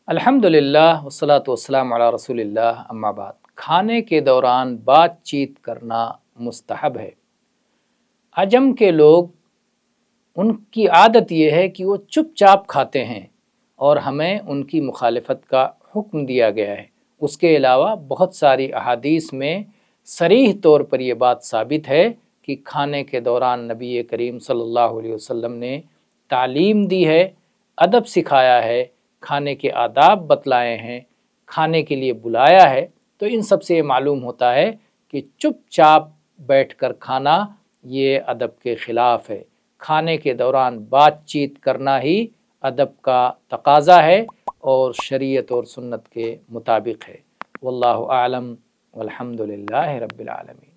الحمدللہ والصلاۃ والسلام علی رسول اللہ اما بعد۔ کھانے کے دوران بات چیت کرنا مستحب ہے۔ عجم کے لوگ، ان کی عادت یہ ہے کہ وہ چپ چاپ کھاتے ہیں اور ہمیں ان کی مخالفت کا حکم دیا گیا ہے۔ اس کے علاوہ بہت ساری احادیث میں صریح طور پر یہ بات ثابت ہے کہ کھانے کے دوران نبی کریم صلی اللہ علیہ وسلم نے تعلیم دی ہے، ادب سکھایا ہے، کھانے کے آداب بتلائے ہیں، کھانے کے لیے بلایا ہے۔ تو ان سب سے یہ معلوم ہوتا ہے کہ چپ چاپ بیٹھ کر کھانا یہ ادب کے خلاف ہے۔ کھانے کے دوران بات چیت کرنا ہی ادب کا تقاضا ہے اور شریعت اور سنت کے مطابق ہے۔ واللہ اعلم والحمد للہ رب العالمین۔